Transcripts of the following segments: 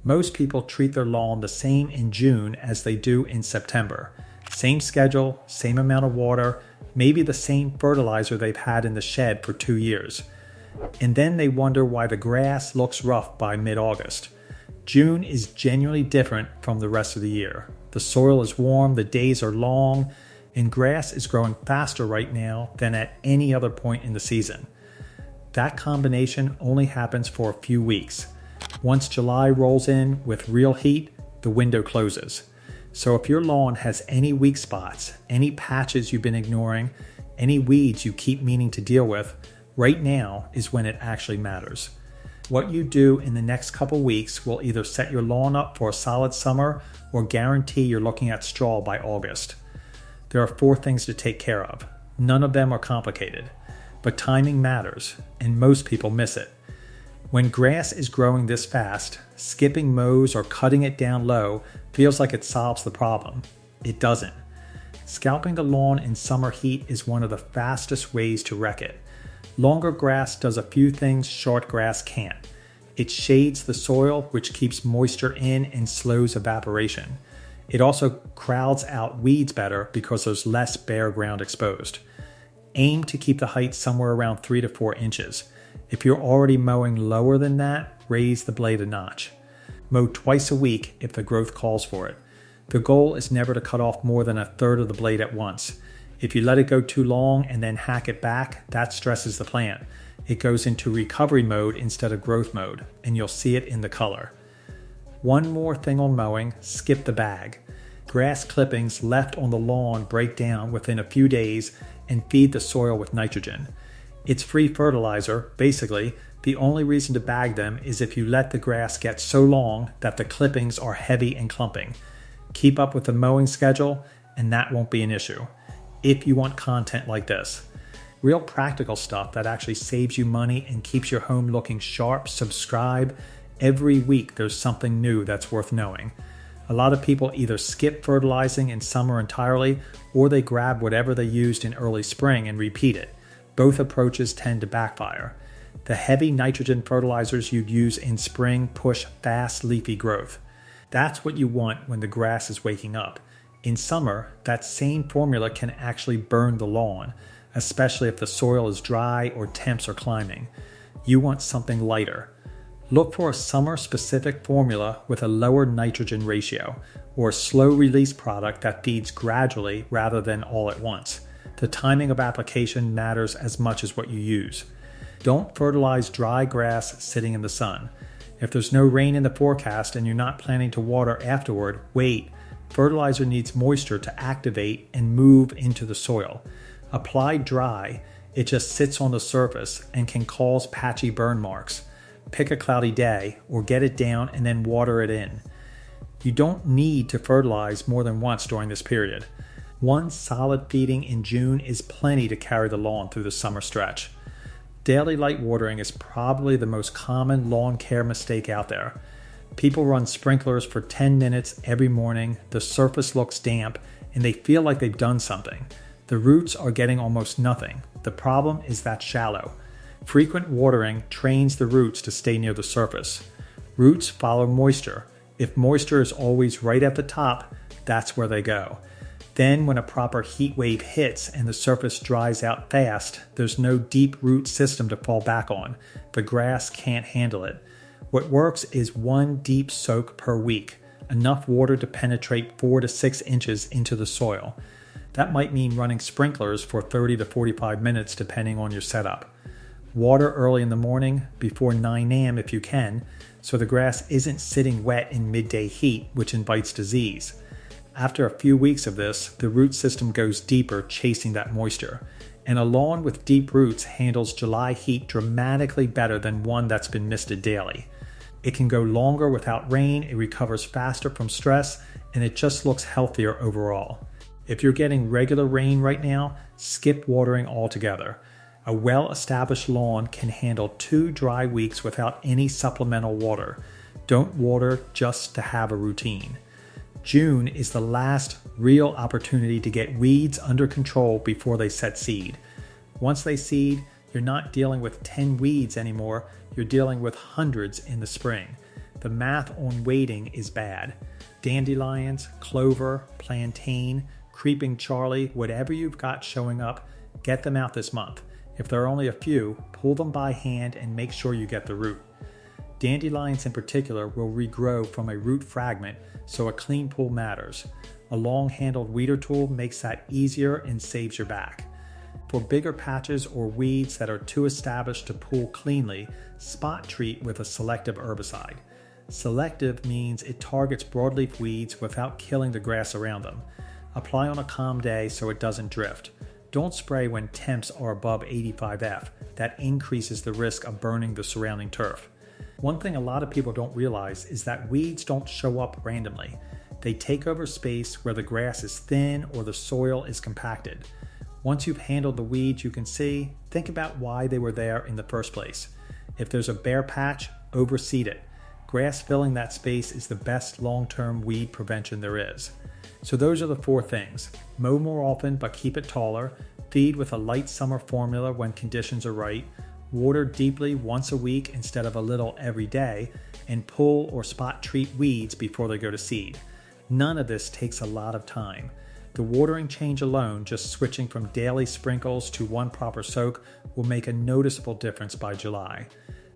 Most people treat their lawn the same in June as they do in September. Same schedule, same amount of water, maybe the same fertilizer they've had in the shed for 2 years. And then they wonder why the grass looks rough by mid-August. June is genuinely different from the rest of the year. The soil is warm, the days are long, and grass is growing faster right now than at any other point in the season. That combination only happens for a few weeks. Once July rolls in with real heat, the window closes. So if your lawn has any weak spots, any patches you've been ignoring, any weeds you keep meaning to deal with, right now is when it actually matters. What you do in the next couple weeks will either set your lawn up for a solid summer or guarantee you're looking at straw by August. There are 4 things to take care of. None of them are complicated, but timing matters, and most people miss it. When grass is growing this fast, skipping mows or cutting it down low feels like it solves the problem. It doesn't. Scalping the lawn in summer heat is one of the fastest ways to wreck it. Longer grass does a few things short grass can't. It shades the soil, which keeps moisture in and slows evaporation. It also crowds out weeds better because there's less bare ground exposed. Aim to keep the height somewhere around 3 to 4 inches. If you're already mowing lower than that, raise the blade a notch. Mow twice a week if the growth calls for it. The goal is never to cut off more than a third of the blade at once. If you let it go too long and then hack it back, that stresses the plant. It goes into recovery mode instead of growth mode, and you'll see it in the color. One more thing on mowing, skip the bag. Grass clippings left on the lawn break down within a few days and feed the soil with nitrogen. It's free fertilizer, basically. The only reason to bag them is if you let the grass get so long that the clippings are heavy and clumping. Keep up with the mowing schedule, and that won't be an issue. If you want content like this. Real practical stuff that actually saves you money and keeps your home looking sharp, subscribe. Every week there's something new that's worth knowing. A lot of people either skip fertilizing in summer entirely, or they grab whatever they used in early spring and repeat it. Both approaches tend to backfire. The heavy nitrogen fertilizers you'd use in spring push fast leafy growth. That's what you want when the grass is waking up. In summer, that same formula can actually burn the lawn, especially if the soil is dry or temps are climbing. You want something lighter. Look for a summer-specific formula with a lower nitrogen ratio, or a slow-release product that feeds gradually rather than all at once. The timing of application matters as much as what you use. Don't fertilize dry grass sitting in the sun. If there's no rain in the forecast and you're not planning to water afterward, wait. Fertilizer needs moisture to activate and move into the soil. Applied dry, it just sits on the surface and can cause patchy burn marks. Pick a cloudy day or get it down and then water it in. You don't need to fertilize more than once during this period. One solid feeding in June is plenty to carry the lawn through the summer stretch. Daily light watering is probably the most common lawn care mistake out there. People run sprinklers for 10 minutes every morning, the surface looks damp, and they feel like they've done something. The roots are getting almost nothing. The problem is that shallow. Frequent watering trains the roots to stay near the surface. Roots follow moisture. If moisture is always right at the top, that's where they go. Then when a proper heat wave hits and the surface dries out fast, there's no deep root system to fall back on. The grass can't handle it. What works is one deep soak per week, enough water to penetrate 4 to 6 inches into the soil. That might mean running sprinklers for 30 to 45 minutes depending on your setup. Water early in the morning, before 9 a.m. if you can, so the grass isn't sitting wet in midday heat, which invites disease. After a few weeks of this, the root system goes deeper, chasing that moisture. And a lawn with deep roots handles July heat dramatically better than one that's been misted daily. It can go longer without rain, it recovers faster from stress, and it just looks healthier overall. If you're getting regular rain right now, skip watering altogether. A well-established lawn can handle 2 dry weeks without any supplemental water. Don't water just to have a routine. June is the last real opportunity to get weeds under control before they set seed. Once they seed, you're not dealing with 10 weeds anymore, you're dealing with hundreds in the spring. The math on waiting is bad. Dandelions, clover, plantain, creeping Charlie, whatever you've got showing up, get them out this month. If there are only a few, pull them by hand and make sure you get the root. Dandelions in particular will regrow from a root fragment, so a clean pull matters. A long-handled weeder tool makes that easier and saves your back. For bigger patches or weeds that are too established to pull cleanly, spot treat with a selective herbicide. Selective means it targets broadleaf weeds without killing the grass around them. Apply on a calm day so it doesn't drift. Don't spray when temps are above 85F. That increases the risk of burning the surrounding turf. One thing a lot of people don't realize is that weeds don't show up randomly. They take over space where the grass is thin or the soil is compacted. Once you've handled the weeds you can see, think about why they were there in the first place. If there's a bare patch, overseed it. Grass filling that space is the best long-term weed prevention there is. So those are the 4 things. Mow more often but keep it taller, feed with a light summer formula when conditions are right, water deeply once a week instead of a little every day, and pull or spot treat weeds before they go to seed. None of this takes a lot of time. The watering change alone, just switching from daily sprinkles to one proper soak, will make a noticeable difference by July.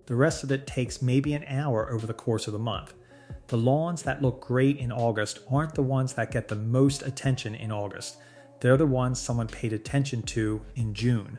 The rest of it takes maybe an hour over the course of the month. The lawns that look great in August aren't the ones that get the most attention in August. They're the ones someone paid attention to in June.